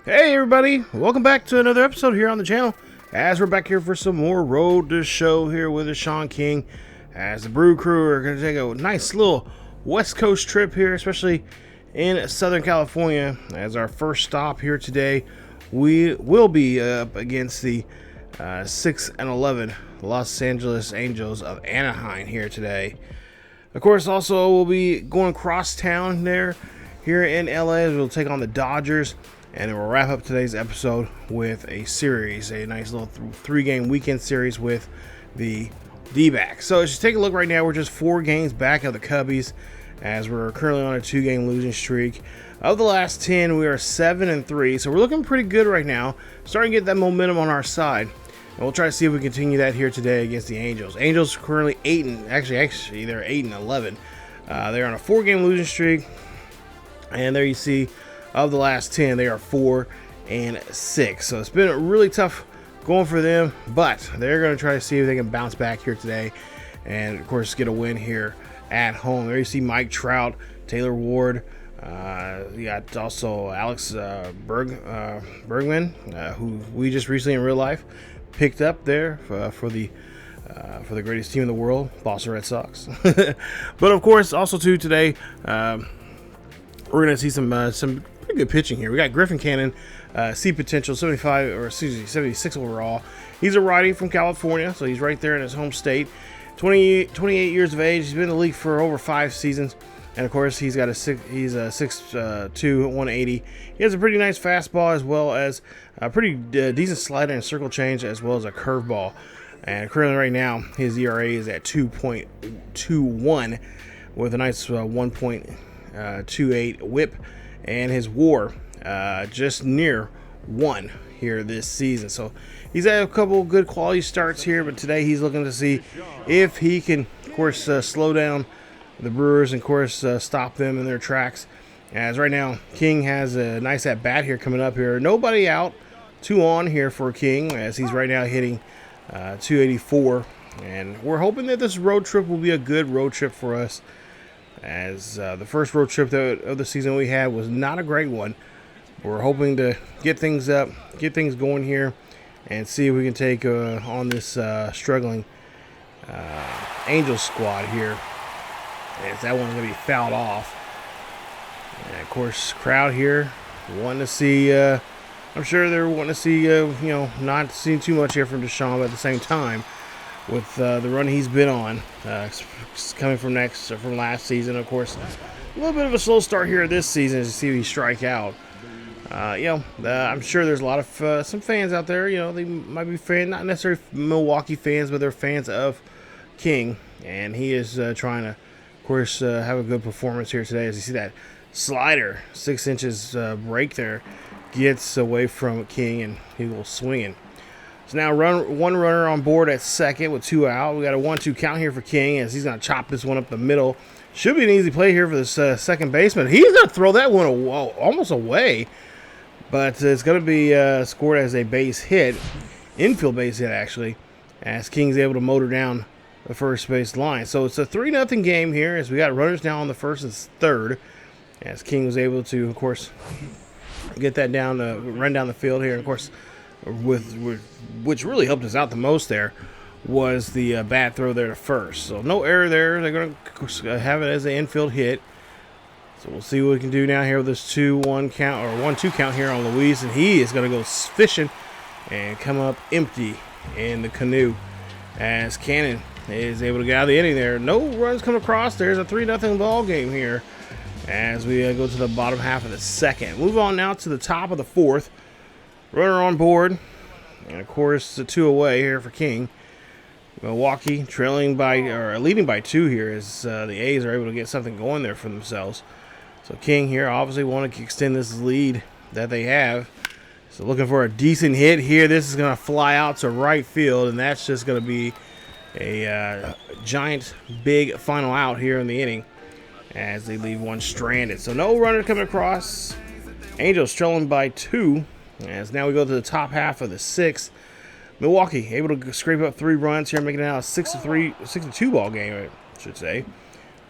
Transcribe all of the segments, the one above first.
Hey everybody, welcome back to another episode here on the channel, as we're back here for some more Road to Show here with Sean King, as the Brew crew are going to take a nice little West Coast trip here, especially in Southern California. As our first stop here today, we will be up against the 6-11 Los Angeles Angels of Anaheim here today. Of course, also we'll be going cross town here in LA as we'll take on the Dodgers. And then we'll wrap up today's episode with a series, a nice little three-game weekend series with the D-backs. So as you take a look right now, we're just 4 games back of the Cubbies, as we're currently on a 2-game losing streak. Of the last 10, we are 7-3, so we're looking pretty good right now. Starting to get that momentum on our side. And we'll try to see if we continue that here today against the Angels. Angels currently 8-11. They're on a 4-game losing streak, and there you see. Of the last 10, they are 4-6. So it's been really tough going for them, but they're going to try to see if they can bounce back here today and, of course, get a win here at home. There you see Mike Trout, Taylor Ward. You got also Alex Bergman, who we just recently in real life picked up there for the greatest team in the world, Boston Red Sox. But, of course, also, too, today, we're going to see some pretty good pitching here. We got Griffin Cannon, C potential, 76 overall. He's a righty from California, so he's right there in his home state. 28 years of age. He's been in the league for over 5 seasons, and of course he's a 6'2", 180. He has a pretty nice fastball as well as a pretty decent slider and circle change as well as a curveball. And currently right now his ERA is at 2.21 with a nice 1.28 whip. And his WAR just near 1 here this season. So he's had a couple good quality starts here, but today he's looking to see if he can, of course, slow down the Brewers and, of course, stop them in their tracks. As right now, King has a nice at-bat here coming up here. Nobody out, 2 on here for King, as he's right now hitting 284. And we're hoping that this road trip will be a good road trip for us, as the first road trip of the season we had was not a great one. We're hoping to get things going here, and see if we can take on this struggling Angels squad here. As that one's going to be fouled off. And of course, crowd here wanting to see. I'm sure they're wanting to see. Not seeing too much here from Deshaun, but at the same time, with the run he's been on, coming from last season, of course, a little bit of a slow start here this season as you see he strike out. I'm sure there's a lot of some fans out there. They might be not necessarily Milwaukee fans, but they're fans of King, and he is trying to, of course, have a good performance here today. As you see that slider, 6 inches break there, gets away from King, and he will swing it. So now one runner on board at second with 2 out. We got a 1-2 count here for King, as he's going to chop this one up the middle. Should be an easy play here for this second baseman. He's going to throw that one almost away, but it's going to be scored as a base hit, infield base hit actually, as King's able to motor down the first base line. So it's a 3-0 game here, as we got runners now on the first and third, as King was able to, of course, get that run down the field here. And of course, which really helped us out the most there was the bad throw there to first. So no error there. They're going to have it as an infield hit. So we'll see what we can do now here with this 2-1 count, or 1-2 count here on Luis, and he is going to go fishing and come up empty in the canoe, as Cannon is able to get out of the inning there. No runs come across. There's a 3-0 ball game here as we go to the bottom half of the second. Move on now to the top of the fourth. Runner on board, and of course the 2 away here for King. Milwaukee leading by 2 here, as the A's are able to get something going there for themselves. So King here obviously want to extend this lead that they have. So looking for a decent hit here. This is going to fly out to right field, and that's just going to be a giant big final out here in the inning, as they leave one stranded. So no runner coming across. Angels trailing by 2. As now we go to the top half of the 6th. Milwaukee able to scrape up 3 runs here, making it now a 6-2 ball game, I should say.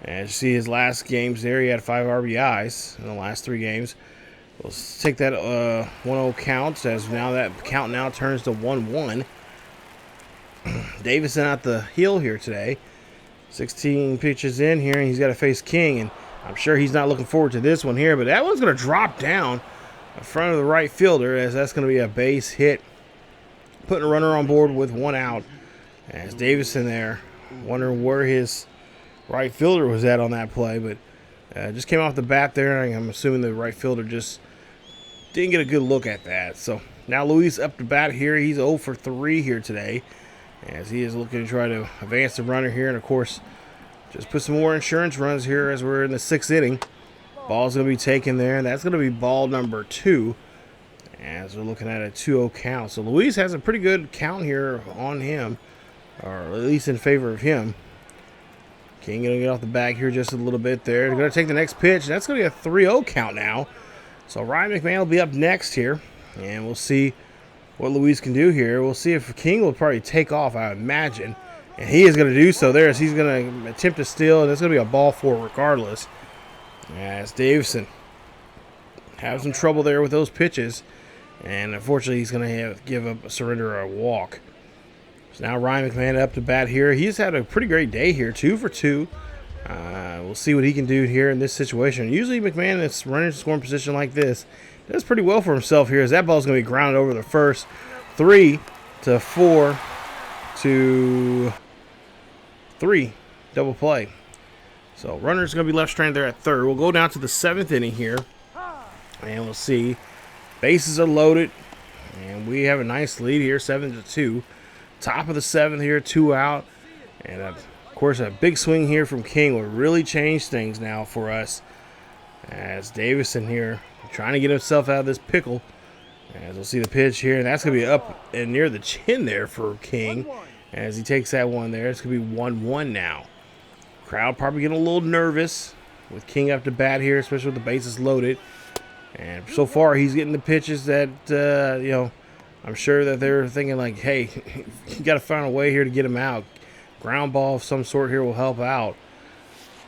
As you see his last games there, he had 5 RBIs in the last 3 games. Let's take that 1-0 count, as now that count now turns to 1-1. Davison at the heel here today. 16 pitches in here, and he's got to face King, and I'm sure he's not looking forward to this one here, but that one's going to drop down in front of the right fielder, as that's going to be a base hit, putting a runner on board with 1 out. As Davison there, wondering where his right fielder was at on that play, but just came off the bat there. I'm assuming the right fielder just didn't get a good look at that. So now Luis up to bat here. He's 0 for 3 here today, as he is looking to try to advance the runner here, and of course just put some more insurance runs here as we're in the 6th inning. Ball's going to be taken there, and that's going to be ball number 2, as we're looking at a 2-0 count. So Luis has a pretty good count here on him, or at least in favor of him. King going to get off the back here just a little bit there. They're going to take the next pitch. That's going to be a 3-0 count now. So Ryan McMahon will be up next here, and we'll see what Luis can do here. We'll see if King will probably take off, I imagine. And he is going to do so there, as he's going to attempt to steal, and it's going to be a ball 4 regardless. As Davison has some trouble there with those pitches, and unfortunately he's going to have to give up, surrender a walk. So now Ryan McMahon up to bat here. He's had a pretty great day here, 2 for 2. We'll see what he can do here in this situation. Usually McMahon, that's running in scoring position like this, does pretty well for himself here, as that ball's going to be grounded over the first. 3 to 4 to 3, double play. So runner's going to be left stranded there at third. We'll go down to the 7th inning here, and we'll see. Bases are loaded, and we have a nice lead here, 7-2. Top of the 7th here, 2 out, and of course a big swing here from King will really change things now for us, as Davison here trying to get himself out of this pickle. As we'll see the pitch here, and that's going to be up and near the chin there for King, as he takes that one there. It's going to be 1-1 now. Crowd probably getting a little nervous with King up to bat here, especially with the bases loaded. And so far, he's getting the pitches that, I'm sure that they're thinking like, hey, you got to find a way here to get him out. Ground ball of some sort here will help out.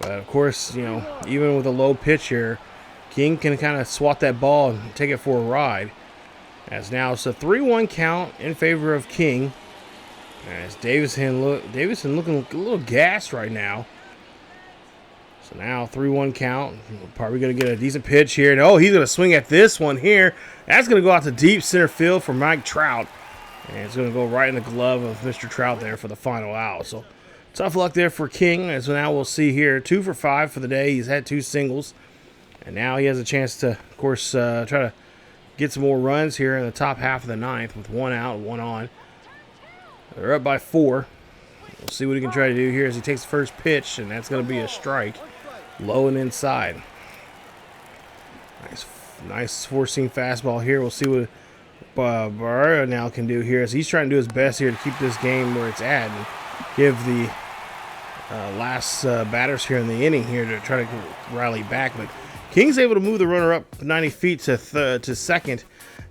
But, of course, even with a low pitch here, King can kind of swat that ball and take it for a ride. As now it's a 3-1 count in favor of King. As Davison looking a little gassed right now. So now 3-1 count. Probably going to get a decent pitch here. And he's going to swing at this one here. That's going to go out to deep center field for Mike Trout. And it's going to go right in the glove of Mr. Trout there for the final out. So tough luck there for King. As now we'll see here, 2 for 5 for the day. He's had 2 singles. And now he has a chance to, of course, try to get some more runs here in the top half of the 9th with 1 out, 1 on. They're up by 4. We'll see what he can try to do here as he takes the first pitch, and that's going to be a strike. Low and inside. Nice four-seam fastball here. We'll see what Barrera now can do here, as he's trying to do his best here to keep this game where it's at and give the last batters here in the inning here to try to rally back. But King's able to move the runner up 90 feet to second,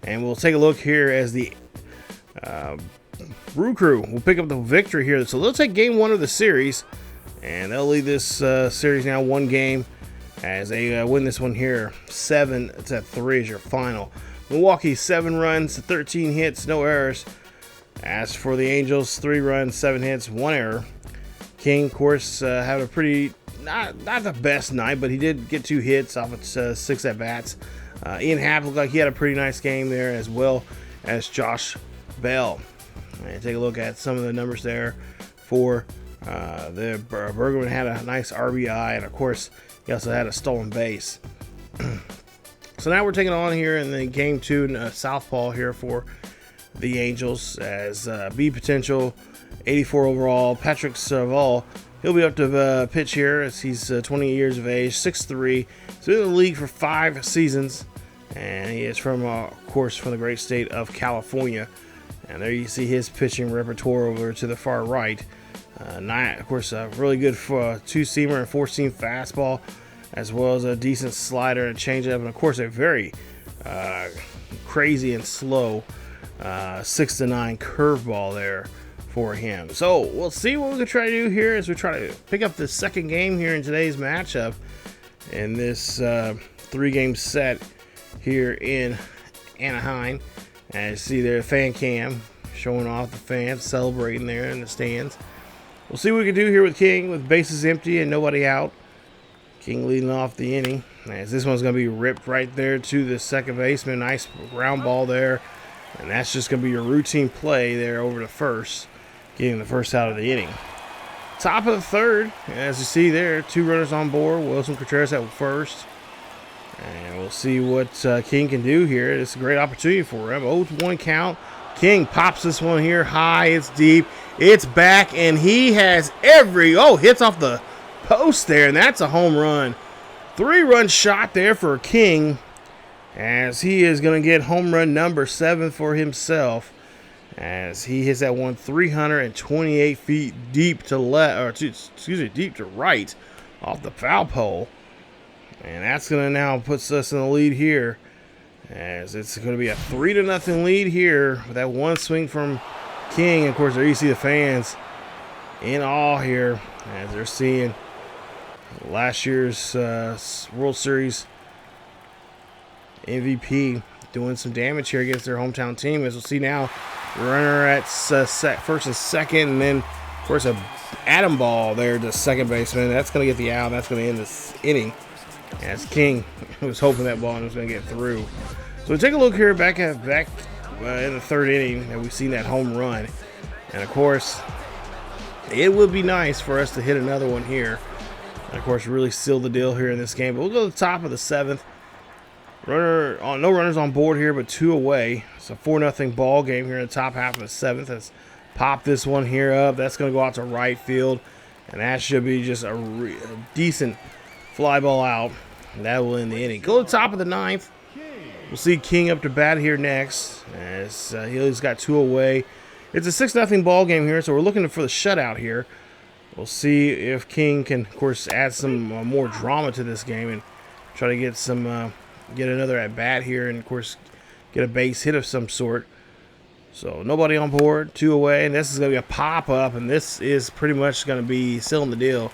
and we'll take a look here as the Brew crew will pick up the victory here. So they'll take game 1 of the series, and they'll lead this series now 1 game as they win this one here 7-3 is your final. Milwaukee 7 runs, 13 hits, no errors. As for the Angels, 3 runs, 7 hits, 1 error. King, of course, had a pretty not the best night, but he did get 2 hits off of 6 at bats. Ian Happ looked like he had a pretty nice game there, as well as Josh Bell. And take a look at some of the numbers there for Bergman had a nice RBI, and of course he also had a stolen base. So now we're taking on here in the game 2 in Southpaw here for the Angels, as B potential 84 overall Patrick Civale. He'll be up to pitch here, as he's 20 years of age, 6'3". He's been in the league for 5 seasons, and he is from, of course, from the great state of California. And there you see his pitching repertoire over to the far right. Of course, a really good 2-seamer and 4-seam fastball, as well as a decent slider and changeup, and of course a very crazy and slow 6-9 curveball there for him. So we'll see what we can try to do here as we try to pick up the second game here in today's matchup in this 3-game set here in Anaheim. As you see there, fan cam showing off the fans celebrating there in the stands. We'll see what we can do here with King with bases empty and nobody out. King leading off the inning. As this one's going to be ripped right there to the second baseman. Nice ground ball there. And that's just going to be your routine play there over to first, getting the first out of the inning. Top of the third, as you see there, 2 runners on board. Wilson Contreras at first. And we'll see what King can do here. It's a great opportunity for him. 0-1 count. King pops this one here high. It's deep. It's back, and he has hits off the post there, and that's a home run. 3-run shot there for King, as he is going to get home run number 7 for himself, as he hits that one 328 feet deep to deep to right off the foul pole. And that's going to now puts us in the lead here, as it's going to be a 3-0 lead here with that one swing from King. Of course, there you see the fans in awe here as they're seeing last year's World Series MVP doing some damage here against their hometown team. As we'll see now, runner at first and second, and then, of course, a atom ball there to second baseman. That's going to get the out. That's going to end this inning, as King was hoping that ball was going to get through. So we take a look here back in the third inning that we've seen that home run. And, of course, it would be nice for us to hit another one here. And, of course, really seal the deal here in this game. But we'll go to the top of the 7th. No runners on board here, but 2 away. It's a 4-0 ball game here in the top half of the 7th. Let's pop this one here up. That's going to go out to right field. And that should be just a decent fly ball out. And that will end the inning. Go to the top of the 9th. We'll see King up to bat here next, as he's got 2 away. It's a 6-0 ball game here, so we're looking for the shutout here. We'll see if King can, of course, add some more drama to this game and try to get get another at bat here, and of course get a base hit of some sort. So nobody on board, 2 away, and this is going to be a pop up, and this is pretty much going to be sealing the deal,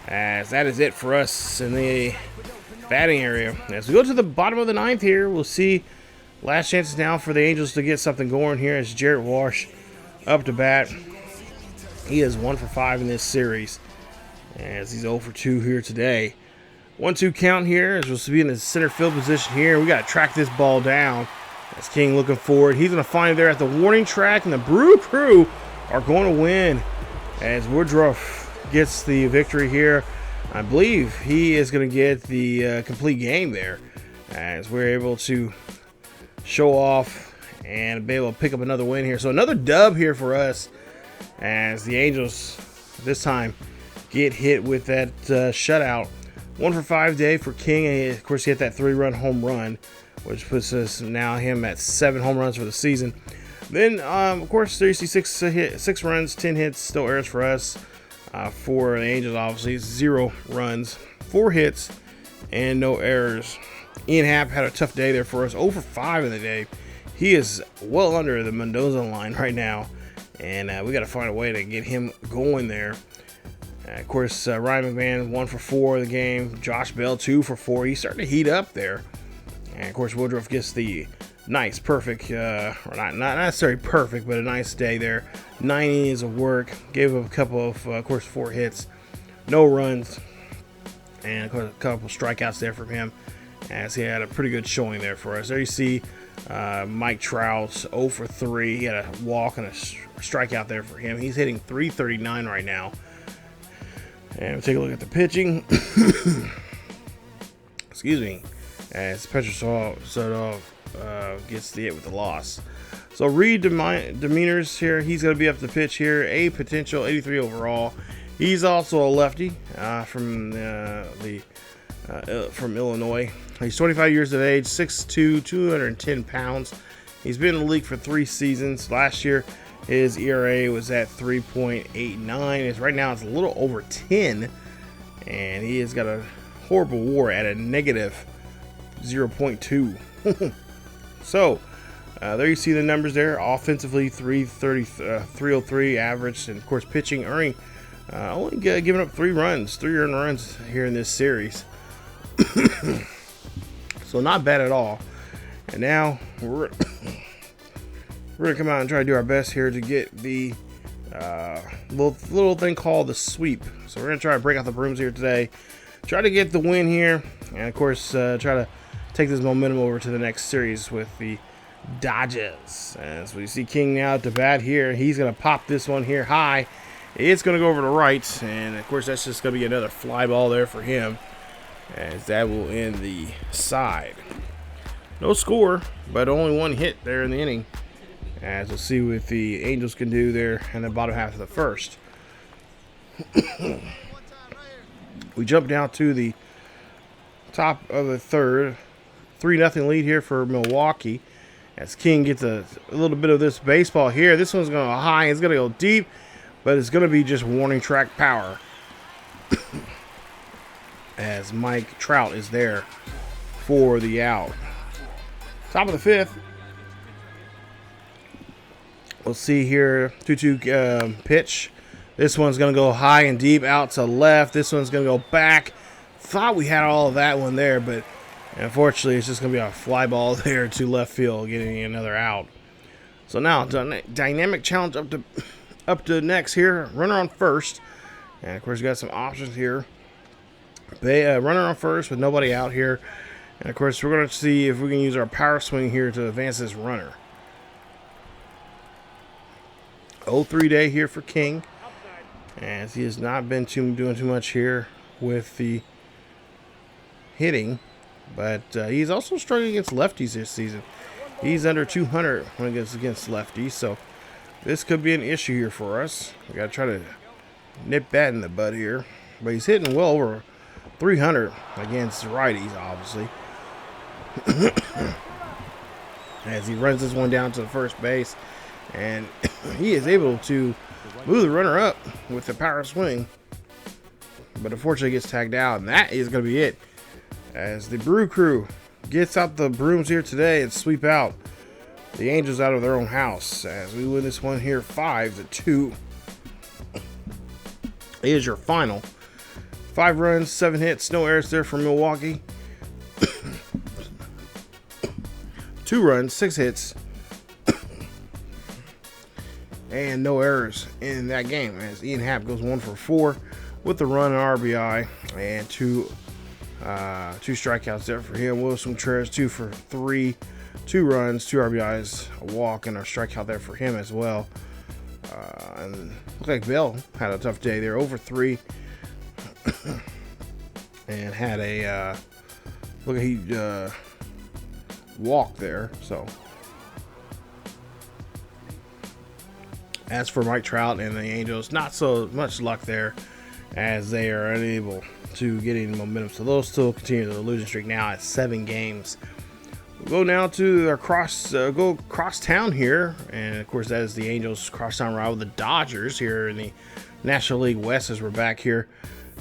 as that is it for us in the batting area. As we go to the bottom of the 9th here, we'll see last chances now for the Angels to get something going here as Jarrett Walsh up to bat. He is 1 for 5 in this series, as he's 0 for 2 here today. 1-2 count here, as we'll be in the center field position here. We got to track this ball down. As King looking forward, he's going to find it there at the warning track, and the Brew crew are going to win, as Woodruff gets the victory here. I believe he is going to get the complete game there, as we're able to show off and be able to pick up another win here. So another dub here for us, as the Angels this time get hit with that shutout. 1 for 5 day for King, and of course he hit that 3-run home run, which puts us now him at 7 home runs for the season. Then of course there you see 6 runs, 10 hits, no errors for us. For the Angels, obviously 0 runs, 4 hits, and no errors. Ian Happ had a tough day there for us, 0 for 5 in the day. He is well under the Mendoza line right now, and we got to find a way to get him going there. Of course, Ryan McMahon 1 for 4 in the game. Josh Bell 2 for 4. He's starting to heat up there. And of course, Woodruff gets the nice, perfect, or not necessarily perfect, but a nice day there. 9 innings of work. Gave him a couple of course, 4 hits, no runs, and of course, a couple strikeouts there from him, as he had a pretty good showing there for us. There you see Mike Trout's 0 for 3. He had a walk and a strikeout there for him. He's hitting .339 right now. And we'll take a look at the pitching. Excuse me. As Petrosov gets the hit with the loss. So Reed Demeanors here, he's going to be up to the pitch here. A potential 83 overall. He's also a lefty from Illinois. He's 25 years of age, 6'2", 210 pounds. He's been in the league for 3 seasons. Last year, his ERA was at 3.89. Right now, it's a little over 10. And he has got a horrible WAR at a negative 0.2. So, there you see the numbers there. Offensively, 303 average. And, of course, pitching, earning, only giving up 3 runs, 3 earned runs here in this series. So, not bad at all. And now we're gonna come out and try to do our best here to get the little thing called the sweep. So we're gonna try to break out the brooms here today, try to get the win here, and of course try to take this momentum over to the next series with the Dodgers. As we see King now at the bat here, he's gonna pop this one here high. It's gonna go over to right, and of course that's just gonna be another fly ball there for him, as that will end the side. No score, but only one hit there in the inning. As we'll see what the Angels can do there in the bottom half of the first. We jump down to the top of the third. 3-0 lead here for Milwaukee. As King gets a little bit of this baseball here. This one's going to go high. It's going to go deep, but it's going to be just warning track power. As Mike Trout is there for the out. Top of the fifth. We'll see here, 2-2 pitch. This one's going to go high and deep out to left. This one's going to go back. Thought we had all of that one there, but unfortunately it's just going to be a fly ball there to left field, getting another out. So now, dynamic challenge up to next here. Runner on first. And, of course, you got some options here. Runner on first with nobody out here. And, of course, we're going to see if we can use our power swing here to advance this runner. 0-3 day here for King, as he has not been doing too much here with the hitting, but he's also struggling against lefties this season. He's under 200 when it gets against lefties, so this could be an issue here for us. We got to try to nip that in the bud here, but he's hitting well over 300 against righties, obviously. As he runs this one down to the first base. And he is able to move the runner up with the power swing. But unfortunately gets tagged out. And that is going to be it. As the Brew crew gets out the brooms here today and sweep out the Angels out of their own house. As we win this one here 5-2. Here's your final. 5 runs, 7 hits, no errors there for Milwaukee. 2 runs, 6 hits. And no errors in that game, as Ian Happ goes 1 for 4 with the run and RBI, and 2 strikeouts there for him. Wilson Contreras 2 for 3, 2 runs, 2 RBIs, a walk, and a strikeout there for him as well. And looked like Bell had a tough day there, over 3, and had a walk there. So. As for Mike Trout and the Angels, not so much luck there, as they are unable to get any momentum. So they'll still continue the losing streak now at 7 games. We'll go now to our cross town here, and of course that is the Angels crosstown rival, the Dodgers, here in the National League West, as we're back here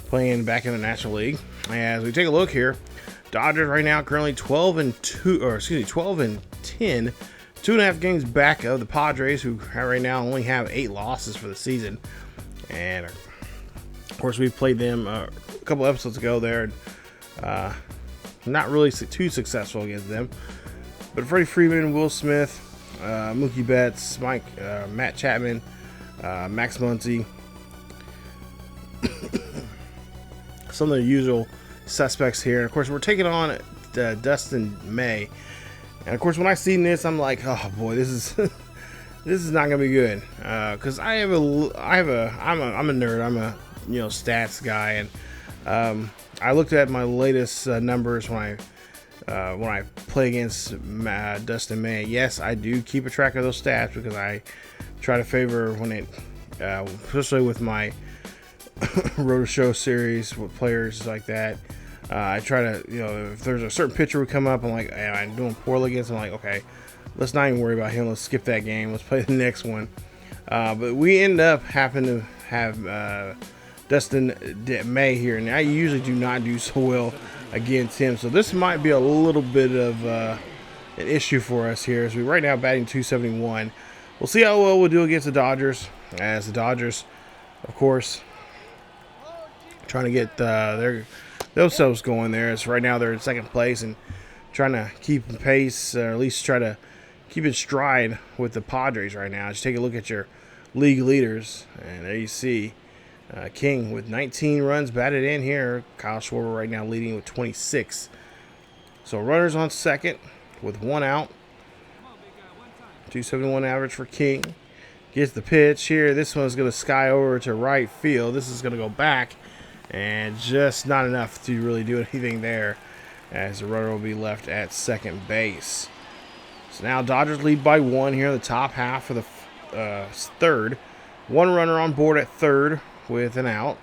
playing back in the National League. As we take a look here, Dodgers right now currently 12 and 10. 2.5 games back of the Padres, who right now only have 8 losses for the season. And of course, we played them a couple episodes ago there. Not really too successful against them. But Freddie Freeman, Will Smith, Mookie Betts, Matt Chapman, Max Muncy, some of the usual suspects here. And of course, we're taking on Dustin May. And of course, when I seen this, I'm like, oh boy, this is this is not gonna be good. Because I'm a nerd. I'm a stats guy, and I looked at my latest numbers when I play against Dustin May. Yes, I do keep a track of those stats because I try to favor when it, especially with my Roto Show series with players like that. I try to, if there's a certain pitcher would come up, I'm like, hey, I'm doing poorly against him. I'm like, okay, let's not even worry about him. Let's skip that game. Let's play the next one. But we end up having to have Dustin May here, and I usually do not do so well against him. So this might be a little bit of an issue for us here, as we right now batting 271. We'll see how well we'll do against the Dodgers, as the Dodgers, of course, trying to get themselves going there. As right now they're in second place and trying to keep pace, or at least try to keep in stride with the Padres right now. Just take a look at your league leaders, and there you see King with 19 runs batted in here. Kyle Schwarber right now leading with 26. So runners on second with 1 out. 271 average for King. Gets the pitch here. This one's going to sky over to right field. This is going to go back, and just not enough to really do anything there, as the runner will be left at second base. So now Dodgers lead by 1 here in the top half of the third. 1 runner on board at third with an out.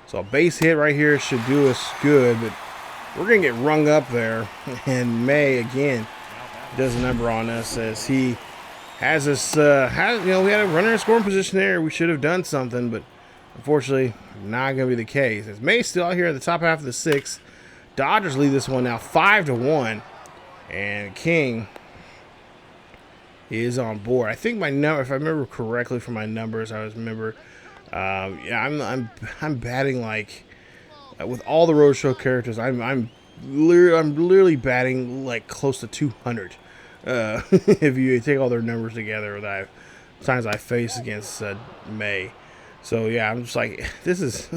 So a base hit right here should do us good, but we're going to get rung up there. And May, again, does a number on us as he has us, we had a runner in scoring position there. We should have done something, but unfortunately, not going to be the case. As May's still out here at the top half of the 6th. Dodgers lead this one now 5-1. And King is on board. I think my number, if I remember correctly from my numbers, I'm batting like with all the roadshow characters. I'm literally batting like close to 200. If you take all their numbers together, that times I face against May. So yeah, I'm just like, this is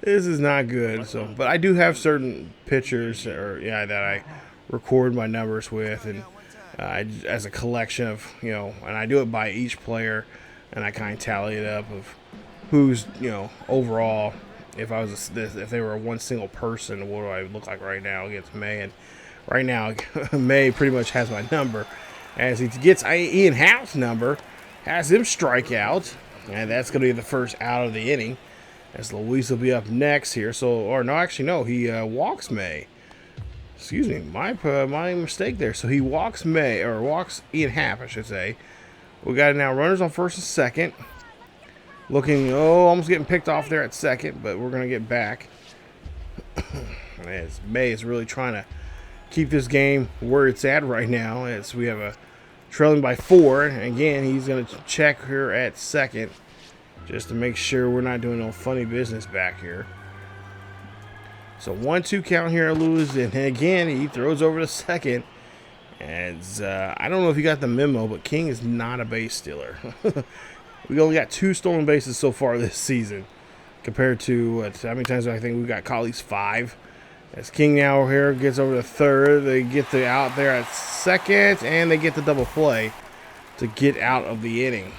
this is not good. So, but I do have certain pitchers, that I record my numbers with, and as a collection of, and I do it by each player, and I kind of tally it up of who's, overall. If they were one single person, what do I look like right now against May? And right now, May pretty much has my number, as he gets Ian Happ's number, has him strike out, and that's going to be the first out of the inning. As Luis will be up next here. He walks May. Excuse me, my mistake there. So he walks walks Ian Happ, I should say. We got now runners on first and second. Looking, almost getting picked off there at second, but we're going to get back. As May is really trying to keep this game where it's at right now, as we have a trailing by 4. And again, he's going to check here at second just to make sure we're not doing no funny business back here. So 1-2 count here, Lewis, and again he throws over to second. As I don't know if you got the memo, but King is not a base stealer. We only got 2 stolen bases so far this season, compared to how many times I think we got caught? At least 5. As King now here gets over to third, they get the out there at second, and they get the double play to get out of the inning.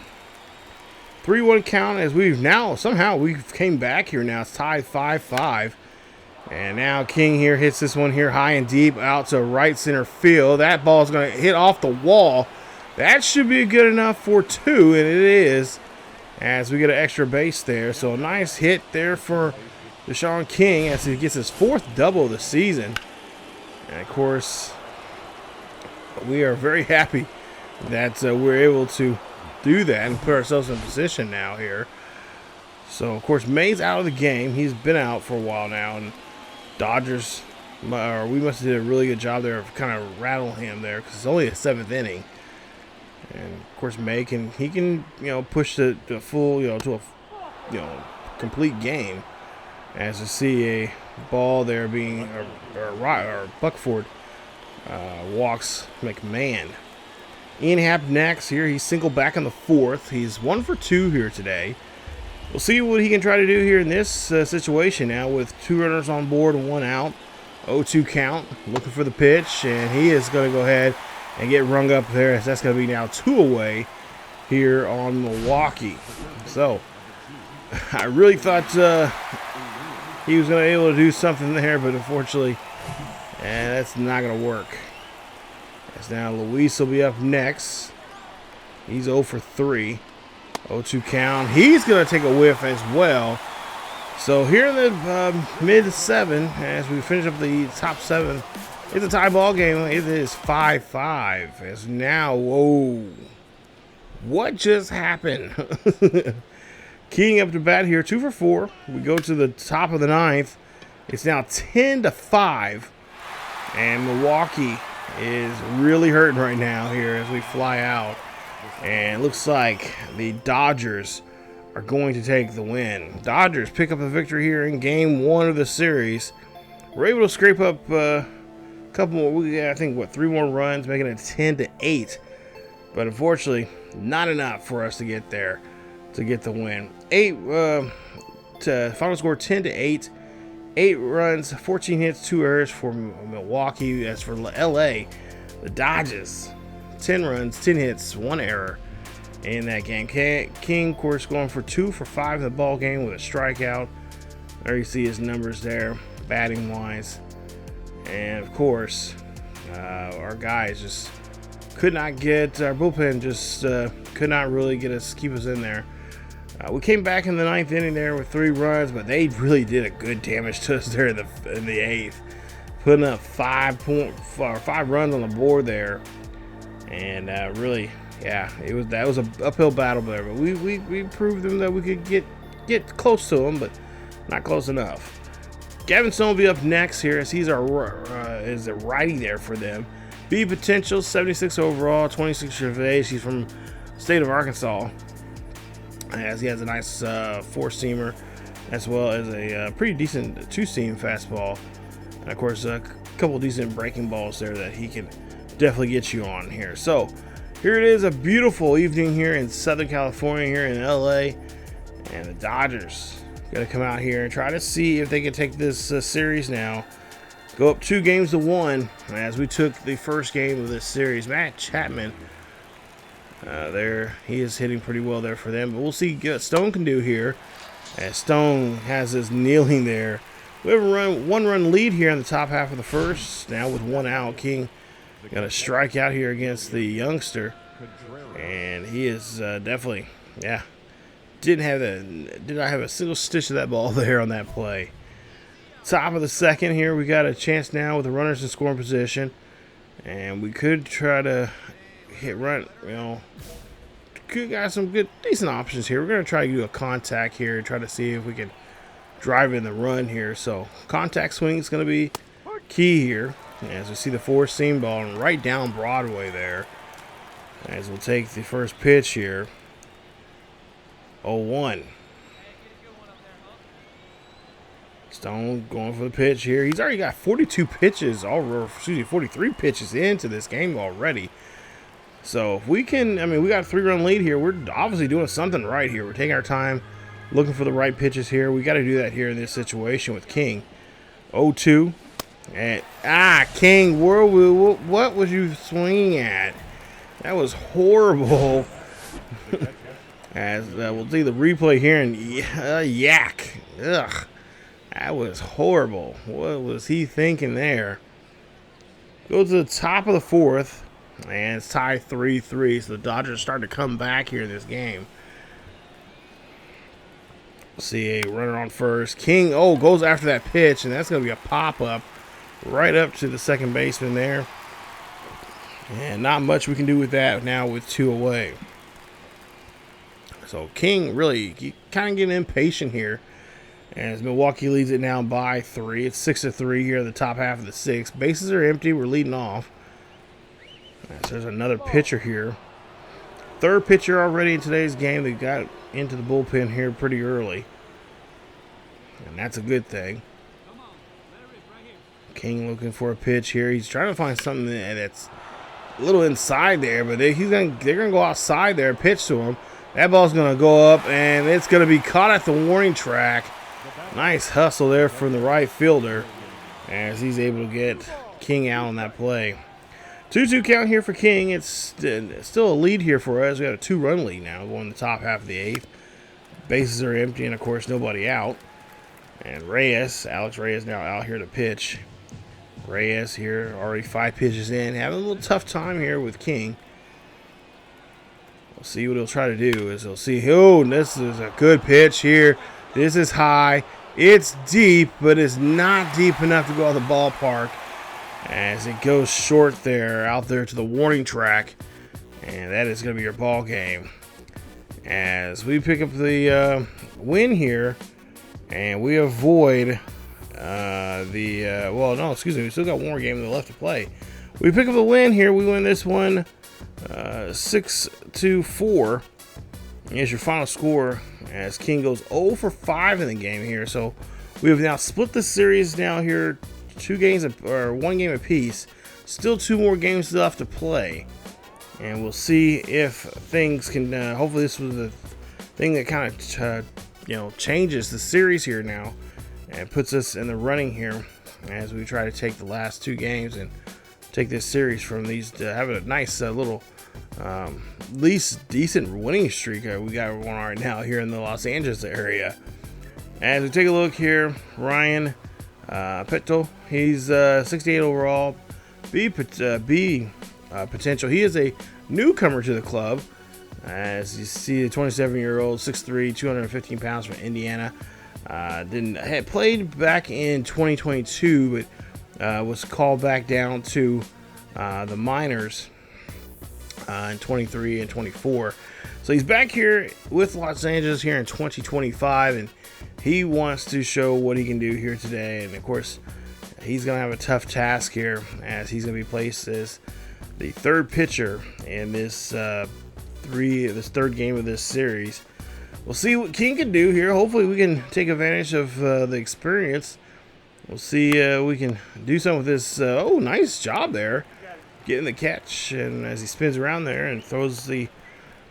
3-1 count, as we've came back here now. It's tied 5-5. And now King here hits this one here high and deep out to right center field. That ball is going to hit off the wall. That should be good enough for 2, and it is, as we get an extra base there. So a nice hit there for Deshaun King as he gets his 4th double of the season. And of course, we are very happy that we're able to do that and put ourselves in position now here. So of course, May's out of the game. He's been out for a while now, and Dodgers, we must have did a really good job there of kind of rattling him there, because it's only the 7th inning. And of course, May can push the full to a complete game. As you see a ball there being or Buckford walks McMahon. Ian Happ next here. He's single back in the 4th. He's 1 for 2 here today. We'll see what he can try to do here in this situation now with 2 runners on board and 1 out. 0-2 count. Looking for the pitch, and he is going to go ahead and get rung up there, as that's going to be now 2 away here on Milwaukee. So I really thought he was going to be able to do something there, but unfortunately, that's not going to work. As now Luis will be up next. He's 0 for 3. 0-2 count. He's going to take a whiff as well. So here in the mid-7, as we finish up the top 7, it's a tie ball game. It is 5-5. As now, whoa, what just happened? Keying up to bat here, 2 for 4. We go to the top of the 9th. It's now 10-5, and Milwaukee is really hurting right now here as we fly out. And it looks like the Dodgers are going to take the win. Dodgers pick up a victory here in Game 1 of the series. We're able to scrape up couple more. We got, I think, what, 3 more runs, making it 10-8. But unfortunately, not enough for us to get there, to get the win. Final score 10-8. 8 runs, 14 hits, 2 errors for Milwaukee. As for LA, the Dodgers, 10 runs, 10 hits, 1 error in that game. King, of course, going for 2 for 5 in the ball game with a strikeout. There you see his numbers there, batting wise. And of course, our guys just could not get, our bullpen just could not really keep us in there. We came back in the 9th inning there with 3 runs, but they really did a good damage to us there in the 8th, putting up 5 runs on the board there, and really, yeah, that was an uphill battle there. But we proved them that we could get close to them, but not close enough. Gavin Stone will be up next here, as he's is a righty there for them. B potential, 76 overall, 26 years of age. He's from the state of Arkansas, as he has a nice 4-seamer, as well as a pretty decent 2-seam fastball, and of course a couple decent breaking balls there that he can definitely get you on here. So here it is, a beautiful evening here in Southern California, here in LA, and the Dodgers gonna come out here and try to see if they can take this series now. Go up 2-1, as we took the first game of this series. Matt Chapman, there, he is hitting pretty well there for them, but we'll see what Stone can do here, as Stone has his kneeling there. We have a 1-run lead here in the top half of the first. Now with 1 out, King got a strikeout here against the youngster, and he is definitely, yeah, did not have a single stitch of that ball there on that play. Top of the second here, we got a chance now with the runners in scoring position, and we could try to could got some decent options here. We're going to try to do a contact here and try to see if we can drive in the run here. So contact swing is going to be key here, as we see the 4-seam ball right down Broadway there, as we'll take the first pitch here. 0-1. Stone going for the pitch here. He's already got 42 pitches, 43 pitches into this game already. So if we can, we got a 3-run lead here. We're obviously doing something right here. We're taking our time, looking for the right pitches here. We got to do that here in this situation with King. 0-2. And King, what was you swinging at? That was horrible. As we'll see the replay here, and yak. Ugh. That was horrible. What was he thinking there? Go to the top of the 4th, and it's tied 3-3. So the Dodgers starting to come back here in this game. See a runner on first. King, goes after that pitch, and that's going to be a pop-up right up to the second baseman there. And not much we can do with that now with 2 away. So King really kind of getting impatient here, as Milwaukee leads it now by 3. It's 6-3 here in the top half of the 6th. Bases are empty. We're leading off. As there's another pitcher here. 3rd pitcher already in today's game. They got into the bullpen here pretty early, and that's a good thing. King looking for a pitch here. He's trying to find something that's a little inside there, but they're gonna go outside there and pitch to him. That ball's gonna go up, and it's gonna be caught at the warning track. Nice hustle there from the right fielder, as he's able to get King out on that play. 2-2 count here for King. It's still a lead here for us. We got a 2-run lead now going the top half of the 8th. Bases are empty, and of course nobody out. And Alex Reyes now out here to pitch. Reyes here, already 5 pitches in, having a little tough time here with King. We'll see what he'll try to do. He'll see, this is a good pitch here. This is high. It's deep, but it's not deep enough to go out of the ballpark, as it goes short there, out there to the warning track. And that is going to be your ball game, as we pick up the win here, and we avoid we still got one more game left to play. We pick up the win here. We win this one 6-4. Here's your final score, as King goes 0 for 5 in the game here. So we have now split the series now here one game apiece. Still 2 more games left to play, and we'll see if things can. Hopefully, this was the thing that kind of changes the series here now, and puts us in the running here as we try to take the last 2 games and take this series from these to have a nice little, least decent winning streak we got going on right now here in the Los Angeles area. As we take a look here, Ryan Pitto, he's 68 overall, B potential. He is a newcomer to the club. As you see, the 27-year-old, 6'3", 215 pounds from Indiana. Had played back in 2022, but was called back down to the minors in 23 and 24. So he's back here with Los Angeles here in 2025, and he wants to show what he can do here today. And of course, he's going to have a tough task here, as he's going to be placed as the 3rd pitcher in this third game of this series. We'll see what King can do here. Hopefully we can take advantage of the experience. We'll see we can do something with this. Oh, nice job there, getting the catch, and as he spins around there and throws the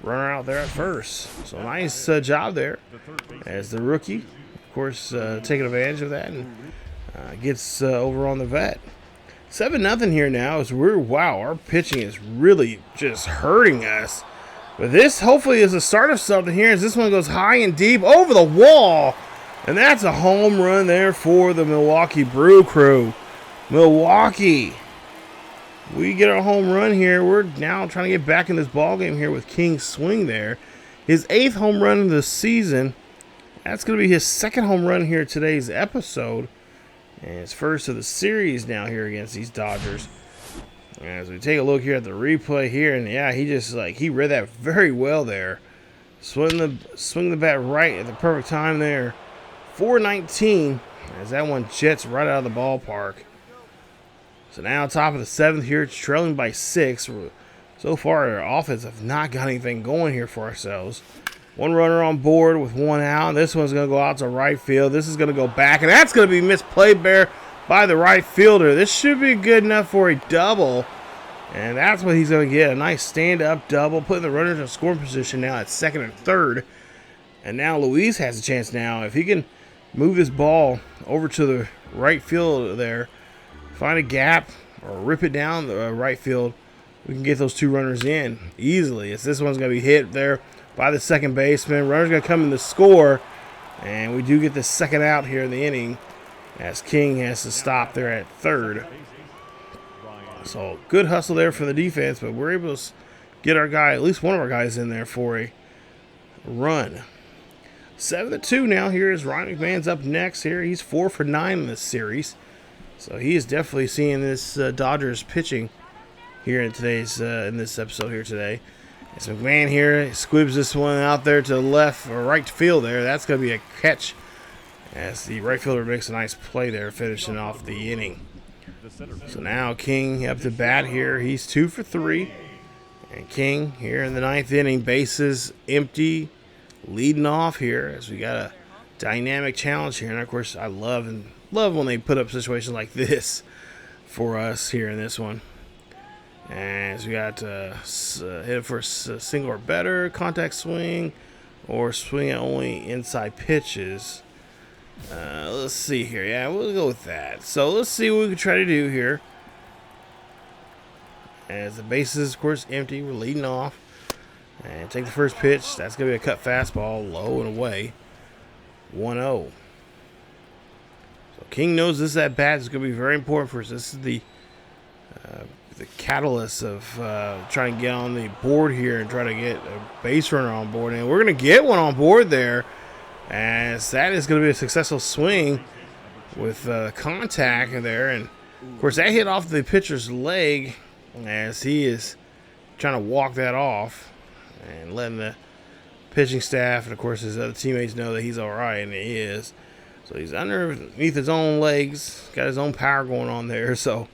runner out there at first. So nice job there as the rookie, of course, taking advantage of that, and gets over on the vet. 7-0 here now. As our pitching is really just hurting us. But this hopefully is the start of something here, as this one goes high and deep over the wall. And that's a home run there for the Milwaukee Brew crew. Milwaukee, we get our home run here. We're now trying to get back in this ball game here with King's swing there. His 8th home run of the season. That's going to be his 2nd home run here today's episode. And his first of the series now here against these Dodgers. As we take a look here at the replay here, and yeah, he read that very well there. Swing the bat right at the perfect time there. 419, as that one jets right out of the ballpark. So now top of the 7th here, it's trailing by 6. So far, our offense have not got anything going here for ourselves. 1 runner on board with 1 out. This one's going to go out to right field. This is going to go back, and that's going to be misplayed there by the right fielder. This should be good enough for a double, and that's what he's going to get. A nice stand-up double, putting the runners in scoring position now at 2nd and 3rd. And now Luis has a chance now. If he can move this ball over to the right field there, find a gap, or rip it down the right field, we can get those 2 runners in easily. As this one's going to be hit there by the second baseman. Runner's going to come in to score, and we do get the 2nd out here in the inning, as King has to stop there at 3rd. So good hustle there for the defense, but we're able to get our guy, at least one of our guys, in there for a run. 7-2 now. Here is Ryan McMahon's up next here. He's 4 for 9 in this series. So he is definitely seeing this Dodgers pitching here in this episode here today. It's McMahon here. He squibs this one out there to the left or right field there. That's going to be a catch, as the right fielder makes a nice play there, finishing off the inning. So now King up to bat here. He's 2 for 3. And King here in the 9th inning, bases empty, leading off here, as we got a dynamic challenge here. And of course, I love when they put up situations like this for us here in this one. As we got hit for a single or better, contact swing, or swing at only inside pitches. Let's see here. Yeah, we'll go with that. So let's see what we can try to do here. As the bases, of course, empty, we're leading off. And take the first pitch. That's going to be a cut fastball, low and away. 1-0. So King knows this at bat is going to be very important for us. This is the catalyst of trying to get on the board here and try to get a base runner on board. And we're going to get one on board there, as that is going to be a successful swing with contact there. And, of course, that hit off the pitcher's leg, as he is trying to walk that off and letting the pitching staff and, of course, his other teammates know that he's all right, and he is. So he's underneath his own legs, got his own power going on there. So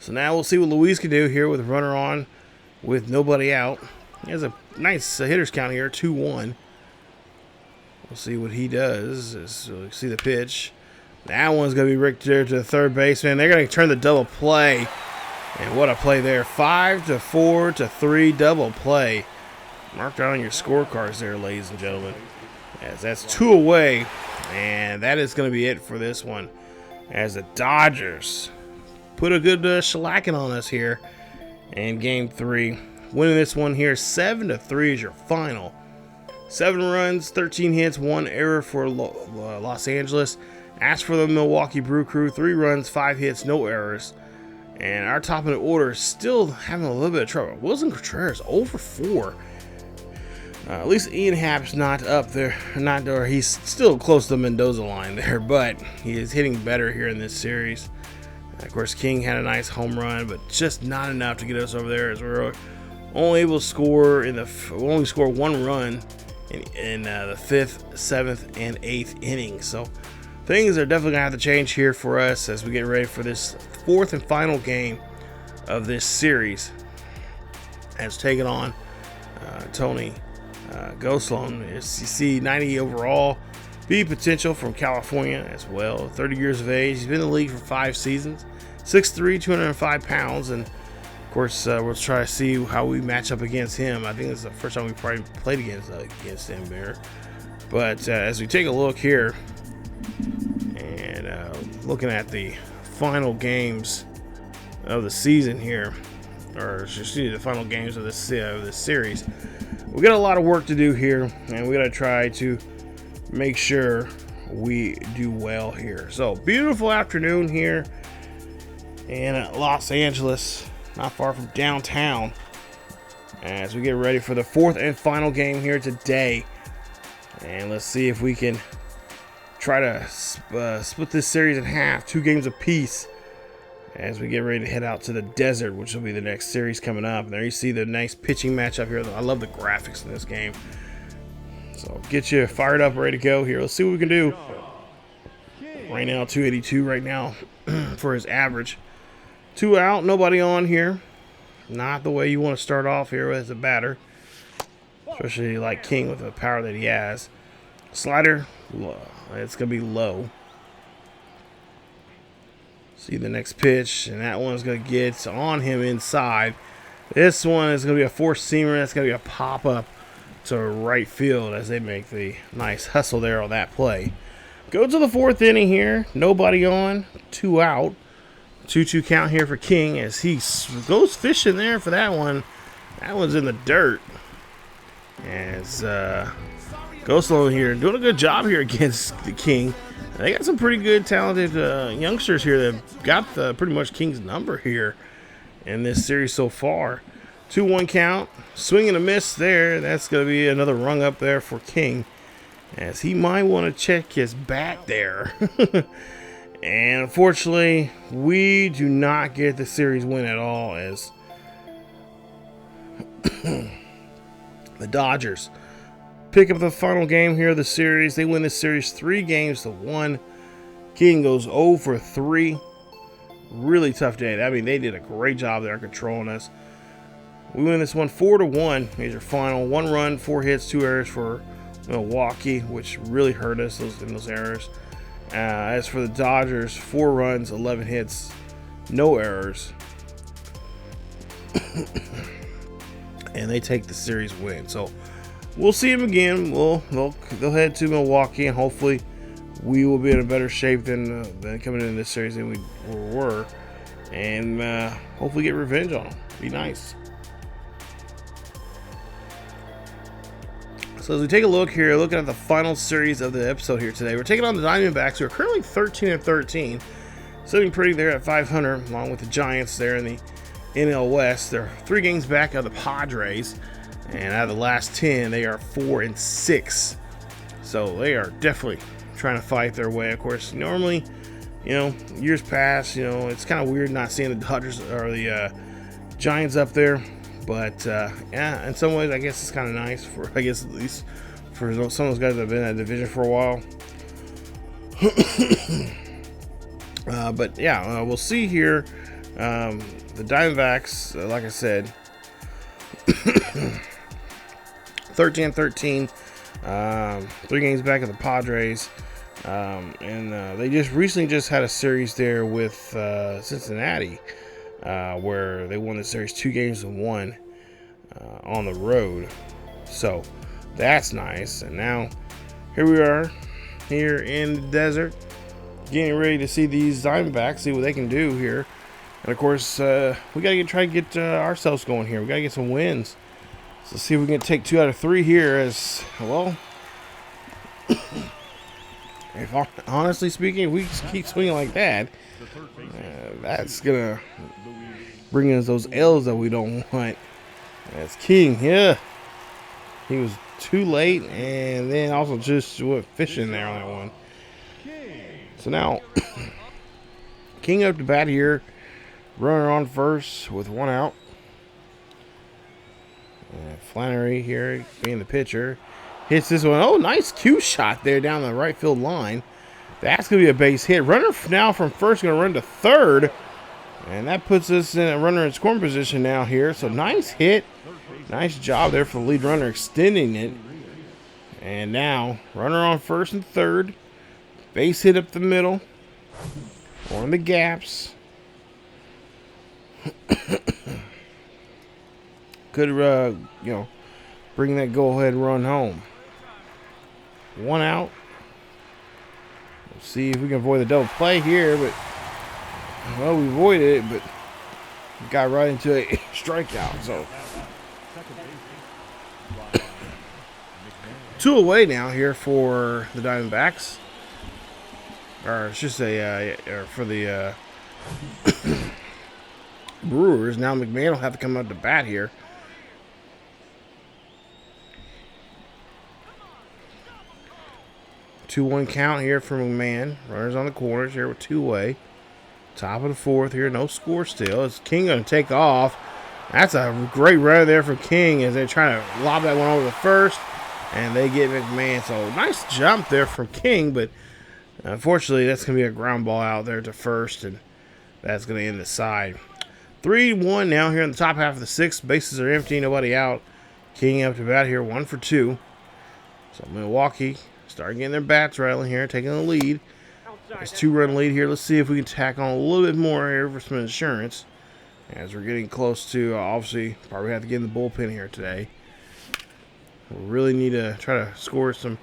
now we'll see what Luis can do here with a runner on with nobody out. He has a nice hitter's count here, 2-1. We'll see what he does. So see the pitch. That one's going to be ripped there to the third baseman. They're going to turn the double play. And what a play there. 5-4 to 3 double play. Mark that on your scorecards there, ladies and gentlemen. As that's 2 away. And that is going to be it for this one. As the Dodgers put a good shellacking on us here in Game 3. Winning this one here 7-3 is your final. 7 runs, 13 hits, 1 error for Los Angeles. As for the Milwaukee Brew crew, 3 runs, 5 hits, no errors. And our top of the order is still having a little bit of trouble. Wilson Contreras 0 for 4. At least Ian Happ's not up there. He's still close to the Mendoza line there, but he is hitting better here in this series. Of course, King had a nice home run, but just not enough to get us over there, as we're only able to score only score 1 run in the 5th, 7th, and 8th innings. So things are definitely gonna have to change here for us as we get ready for this 4th and final game of this series. As taking on Tony Gonsolin, SEC 90 overall, B potential from California as well. 30 years of age. He's been in the league for 5 seasons. 6'3", 205 pounds, and of course we'll try to see how we match up against him. I think this is the first time we probably played against him there. But as we take a look here and looking at the final games of the season here, or excuse me, the final games of this series, we got a lot of work to do here, and we got to try to make sure we do well here. So beautiful afternoon here in Los Angeles, not far from downtown, as we get ready for the 4th and final game here today. And let's see if we can try to split this series in half, 2 games apiece, as we get ready to head out to the desert, which will be the next series coming up. And there you see the nice pitching matchup here. I love the graphics in this game. So get you fired up, ready to go here. Let's see what we can do. Right now, 282 right now for his average. 2 out, nobody on here. Not the way you want to start off here as a batter, especially like King with the power that he has. Slider, it's going to be low. See the next pitch, and that one's going to get on him inside. This one is going to be a four-seamer. That's going to be a pop-up to right field as they make the nice hustle there on that play. Go to the 4th inning here. Nobody on, 2 out. 2-2 count here for King as he goes fishing there for that one. That one's in the dirt. As Gonsolin here doing a good job here against the King. They got some pretty good, talented youngsters here that got pretty much King's number here in this series so far. 2-1 count, swing and a miss there. That's going to be another rung up there for King, as he might want to check his bat there. And unfortunately, we do not get the series win at all, as the Dodgers pick up the final game here of the series. They win this series 3-1. King goes 0 for 3. Really tough day. I mean, they did a great job there controlling us. We win this one 4-1. Here's your final. 1 run, 4 hits, 2 errors for Milwaukee, which really hurt us, those errors. As for the Dodgers, 4 runs, 11 hits, no errors. And they take the series win. So we'll see them again. They'll head to Milwaukee, and hopefully we will be in a better shape than coming into this series than we were. And hopefully get revenge on them. Be nice. So as we take a look here, looking at the final series of the episode here today, we're taking on the Diamondbacks, who are currently 13-13, sitting pretty there at 500, along with the Giants there in the NL West. They're 3 games back of the Padres, and out of the last 10, they are 4-6. So they are definitely trying to fight their way. Of course, normally, years past, it's kind of weird not seeing the Dodgers or the Giants up there. But, yeah, in some ways, I guess it's kind of nice for, at least for some of those guys that have been in that division for a while. But, yeah, we'll see here. The Diamondbacks, like I said, 13-13, 3 games back of the Padres. And they just recently had a series there with Cincinnati, where they won the series 2-1 on the road. So that's nice. And now here we are here in the desert, getting ready to see these Diamondbacks, see what they can do here. And of course, we gotta try to get ourselves going here. We gotta get some wins. So see if we can take 2 out of 3 here. As well, if honestly speaking, if we keep swinging like that, that's gonna bring us those L's that we don't want. That's King. Yeah, he was too late, and then also just went fishing there on that one. So now, King up to bat here, runner on first with 1 out. And Flaherty here, being the pitcher, hits this one. Oh, nice cue shot there down the right field line. That's going to be a base hit. Runner now from first going to run to third. And that puts us in a runner in scoring position now here. So nice hit. Nice job there for the lead runner extending it. And now runner on first and third. Base hit up the middle. Or in the gaps. Could, bring that go-ahead run home. 1 out. Let's see if we can avoid the double play here, but, well, we avoided it, but got right into a strikeout. So 2 away now here for the Diamondbacks. Or I should say, for the Brewers. Now McMahon will have to come up to bat here. 2-1 count here for McMahon. Runners on the corners here with 2 away. Top of the 4th here. No score still. Is King going to take off? That's a great run there for King as they're trying to lob that one over the first. And they get McMahon. So nice jump there from King. But unfortunately, that's going to be a ground ball out there to first. And that's going to end the side. 3-1 now here in the top half of the 6th. Bases are empty. Nobody out. King up to bat here. 1 for 2. So Milwaukee starting getting their bats rattling here, taking the lead. It's 2-run lead here. Let's see if we can tack on a little bit more here for some insurance. As we're getting close to, obviously, probably have to get in the bullpen here today. We really need to try to score some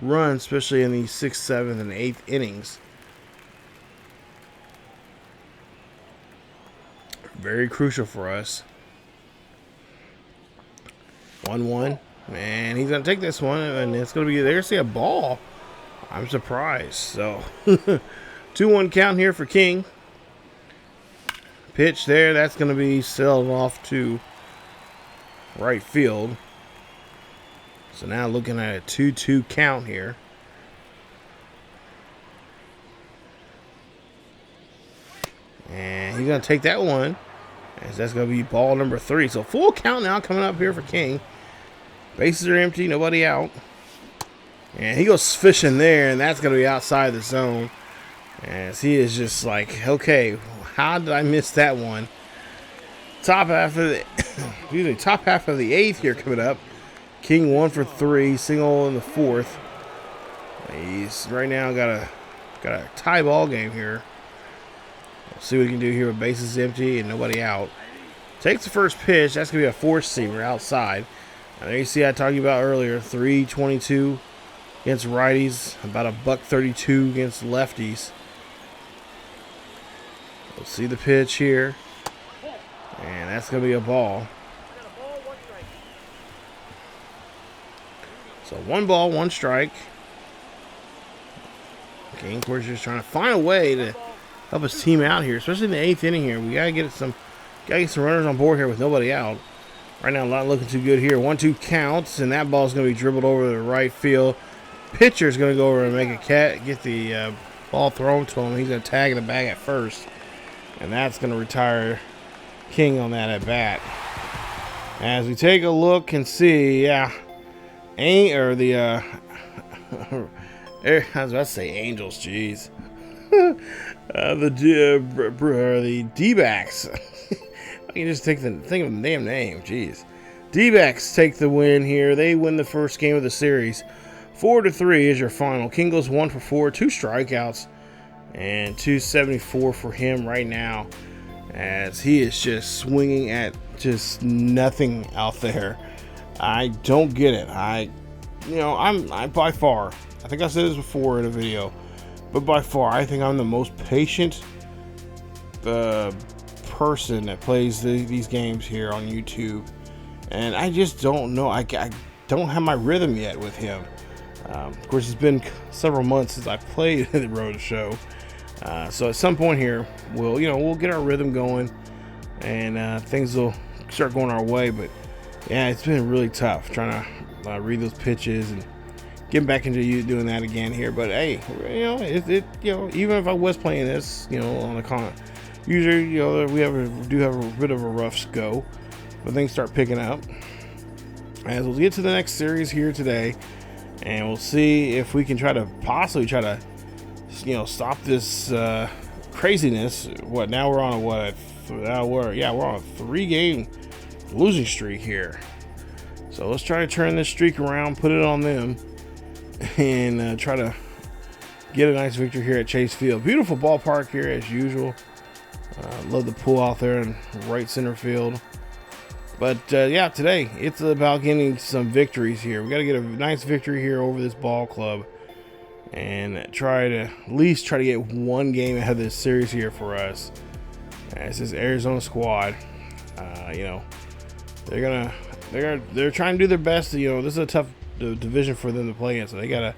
runs, especially in the 6th, 7th, and 8th innings. Very crucial for us. 1-1. And he's going to take this one, and it's going to be there to see a ball. I'm surprised. So, 2-1 count here for King. Pitch there. That's going to be sailed off to right field. So now looking at a 2-2 count here. And he's going to take that one. As that's going to be ball number 3. So full count now coming up here for King. Bases are empty, nobody out. And he goes fishing there, and that's going to be outside the zone. As he is just like, okay, how did I miss that one? Top half of the top half of the 8th here coming up. King 1 for 3, single in the 4th. He's right now got a tie ball game here. Let's see what he can do here with bases empty and nobody out. Takes the first pitch. That's going to be a 4-seamer outside. And there you see I talked about earlier, 322 against righties, about a $132 against lefties. We'll see the pitch here. And that's going to be a ball. So 1 ball, 1 strike. King, of course, just trying to find a way to help his team out here, especially in the 8th inning here. We gotta get some runners on board here with nobody out. Right now, not looking too good here. 1-2 counts, and that ball's gonna be dribbled over to the right field. Pitcher's gonna go over and make get the ball thrown to him. He's gonna tag in the bag at first, and that's gonna retire King on that at bat. As we take a look and see, I was about to say Angels, jeez. The D-backs. I can just think of the damn name, jeez. D-backs take the win here. They win the first game of the series, 4-3 is your final. King goes 1 for 4, 2 strikeouts, and 274 for him right now, as he is just swinging at just nothing out there. I don't get it. I'm by far, I think I said this before in a video, but by far I think I'm the most patient person that plays these games here on YouTube, and I just don't know. I don't have my rhythm yet with him. Of course, it's been several months since I played the road show, so at some point here we'll get our rhythm going, and things will start going our way. But yeah, it's been really tough trying to read those pitches and get back into doing that again here. But hey, even if I was playing this, on the con, usually we do have a bit of a rough go, but things start picking up as we'll get to the next series here today, and we'll see if we can possibly try to stop this craziness. Now we're on a we're on a 3-game losing streak here, so let's try to turn this streak around, put it on them, and try to get a nice victory here at Chase Field. Beautiful ballpark here as usual. Love the pool out there in right center field. But yeah, today it's about getting some victories here. We got to get a nice victory here over this ball club, and at least try to get one game ahead of this series here for us. As this Arizona squad, they're trying to do their best. This is a tough division for them to play in, so they gotta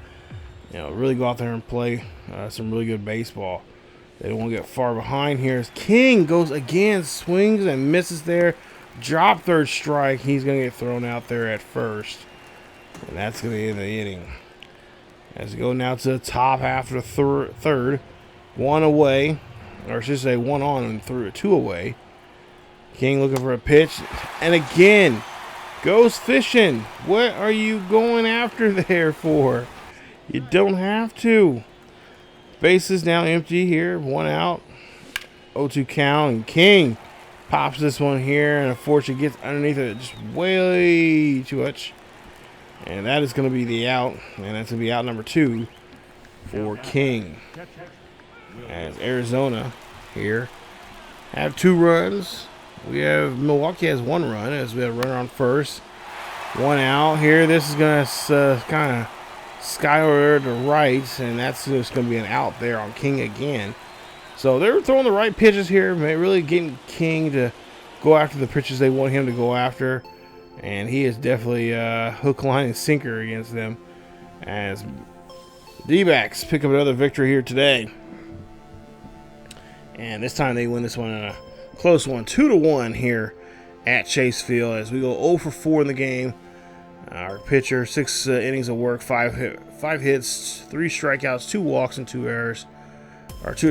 really go out there and play some really good baseball. They don't want to get far behind here. As King goes again, swings and misses there. Drop third strike. He's going to get thrown out there at first, and that's going to be the inning. As we go now to the top half of the third, one away, or I should say one on and through 2 away. King looking for a pitch, and again goes fishing. What are you going after there for? You don't have to. Bases now empty here, 1 out, 0-2 count, and King pops this one here, and unfortunately gets underneath it just way too much, and that is going to be the out, and that's going to be out number 2 for King. As Arizona here have 2 runs. Milwaukee has 1 run, as we have a runner on first, 1 out here. This is going to kind of skyward to right, and that's just going to be an out there on King again. So they're throwing the right pitches here, really getting King to go after the pitches they want him to go after, and he is definitely hook, line, and sinker against them. As D-backs pick up another victory here today, and this time they win this one in a close one, 2-1 here at Chase Field, as we go 0 for 4 in the game. Our pitcher, 6 innings of work, 5 hits, 3 strikeouts, 2 walks, and 2 errors. 2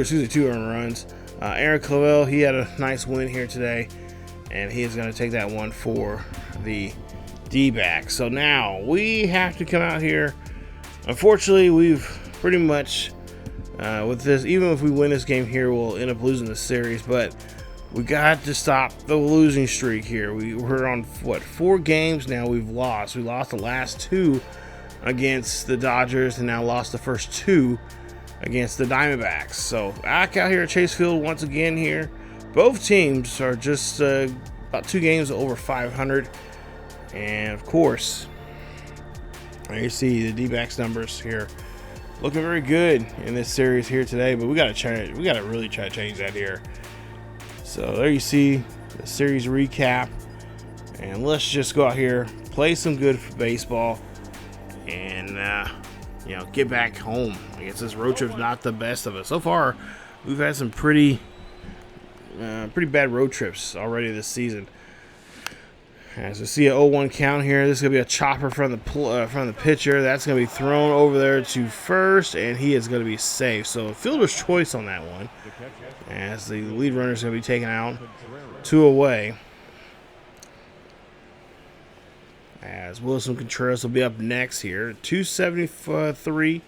earned runs. Aaron Civale, he had a nice win here today, and he is going to take that one for the D-backs. So now we have to come out here. Unfortunately, we've pretty much, with this, even if we win this game here, we'll end up losing the series, but we got to stop the losing streak here. We're on, 4 games now we've lost. We lost the last 2 against the Dodgers, and now lost the first 2 against the Diamondbacks. So back out here at Chase Field once again here. Both teams are just about 2 games over 500. And of course, you see the D-backs numbers here looking very good in this series here today, but we got to really try to change that here. So there you see the series recap, and let's just go out here, play some good baseball, and get back home. I guess this road trip's not the best of it so far. We've had some pretty bad road trips already this season. As we see an 0-1 count here, this is gonna be a chopper from the pitcher. That's gonna be thrown over there to first, and he is gonna be safe. So fielder's choice on that one, as the lead runner is gonna be taken out, 2 away. As Wilson Contreras will be up next here, 273,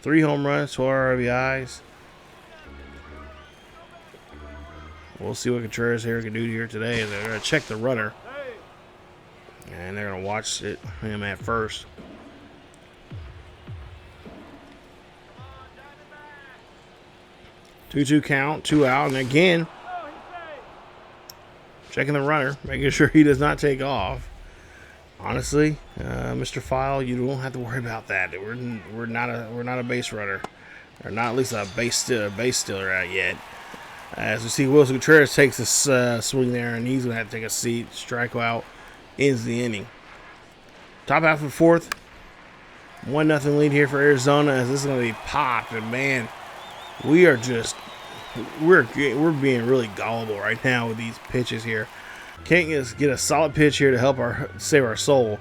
3 home runs, 12 RBIs. We'll see what Contreras here can do here today. They're gonna check the runner, and they're going to watch him at first. 2-2 count, 2 out, and again, checking the runner, making sure he does not take off. Honestly, Mr. File, you don't have to worry about that. We're not a base runner, or not at least a base stealer out yet. As we see, Wilson Contreras takes a swing there, and he's gonna have to take a seat. Strikeout ends the inning. Top half of the fourth, 1-0 lead here for Arizona. As this is gonna be popped, and man, we're being really gullible right now with these pitches here. Can't get a solid pitch here to help save our soul.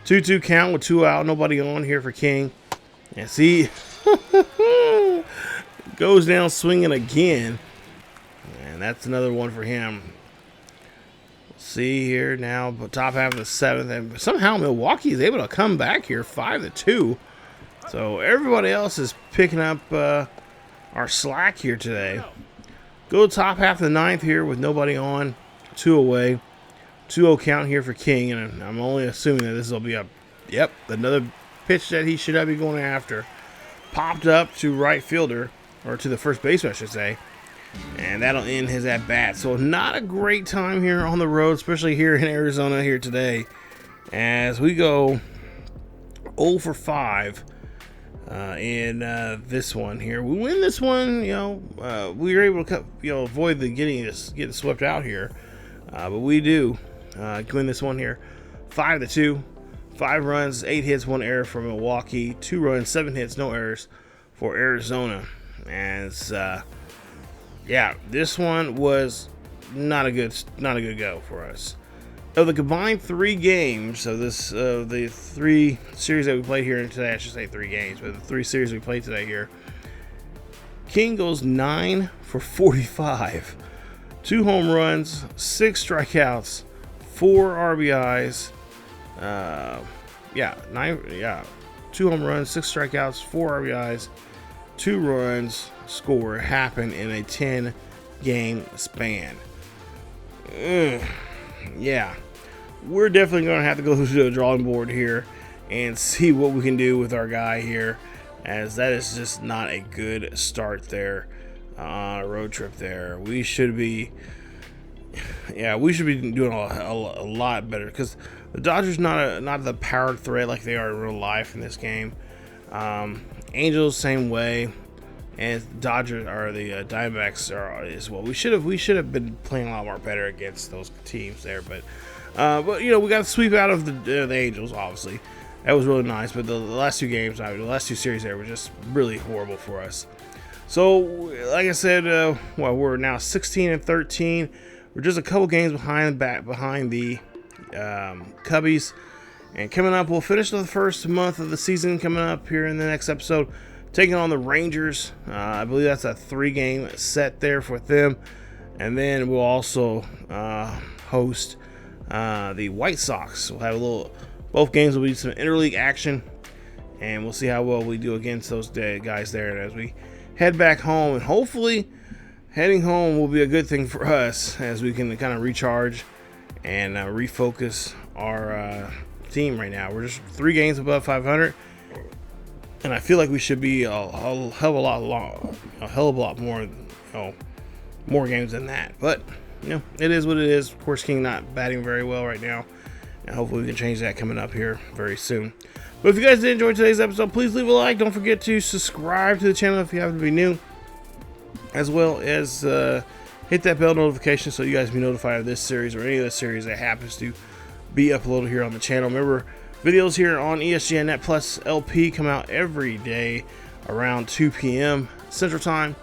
2-2 count with 2 out, nobody on here for King. And see, goes down swinging again, and that's another one for him. See here now, but top half of the seventh, and somehow Milwaukee is able to come back here 5-2. So everybody else is picking up our slack here today. Go top half of the ninth here with nobody on, 2 away, 2-0 count here for King, and I'm only assuming that this will be another pitch that he should not be going after. Popped up to right fielder, or to the first baseman, I should say, and that'll end his at bat. So not a great time here on the road, especially here in Arizona here today, as we go 0 for 5 in this one here. We win this one, we were able to avoid the getting swept out here, but we do win this one here 5-2. 5 runs, 8 hits, 1 error for Milwaukee. 2 runs, 7 hits, no errors for Arizona. As this one was not a good go for us. Of the combined 3 games of this, the 3 series that we played here today, I should say 3 games, but the 3 series we played today here, King goes 9 for 45, 2 home runs, 6 strikeouts, 4 RBIs. 2 home runs, 6 strikeouts, 4 RBIs, 2 runs scored happened in a 10-game span. Yeah, we're definitely going to have to go to the drawing board here and see what we can do with our guy here, as that is just not a good start there on a road trip there. We should be doing a lot better, because the Dodgers not the power threat like they are in real life in this game. Angels same way, and Dodgers or the Diamondbacks are as well. We should have been playing a lot more better against those teams there, but we got to sweep out of the Angels. Obviously, that was really nice. But the last 2 games, the last 2 series there were just really horrible for us. So, like I said, we're now 16-13. We're just a couple games behind the Cubbies. And coming up, we'll finish the first month of the season coming up here in the next episode, taking on the Rangers. I believe that's a 3-game set there for them. And then we'll also host the White Sox. We'll have both games will be some interleague action, and we'll see how well we do against those guys there. And as we head back home, and hopefully heading home will be a good thing for us, as we can kind of recharge and refocus our team right now. We're just 3 games above 500, and I feel like we should be a hell of a lot more, more games than that. But it is what it is. Of course, King not batting very well right now, and hopefully we can change that coming up here very soon. But if you guys did enjoy today's episode, please leave a like. Don't forget to subscribe to the channel if you happen to be new, as well as hit that bell notification so you guys be notified of this series or any of the series that happens to be uploaded here on the channel. Remember, videos here on ESGNet Plus LP come out every day around 2 p.m. Central Time.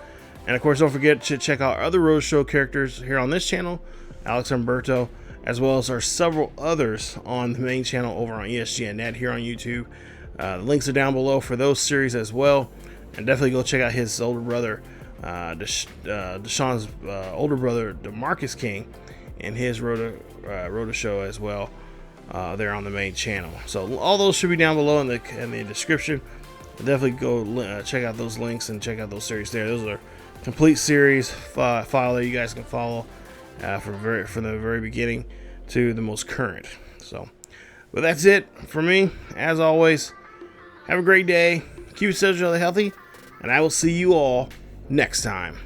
And of course, don't forget to check out other Road Show characters here on this channel, Alex Humberto, as well as our several others on the main channel over on ESGNet here on YouTube. The links are down below for those series as well. And definitely go check out his older brother, Deshaun's older brother, DeMarcus King, and his Roto Show as well there on the main channel. So all those should be down below in the description. Definitely go check out those links and check out those series there. Those are complete series file that you guys can follow from the very beginning to the most current. So, but that's it for me. As always, have a great day. Keep yourselves really healthy, and I will see you all next time.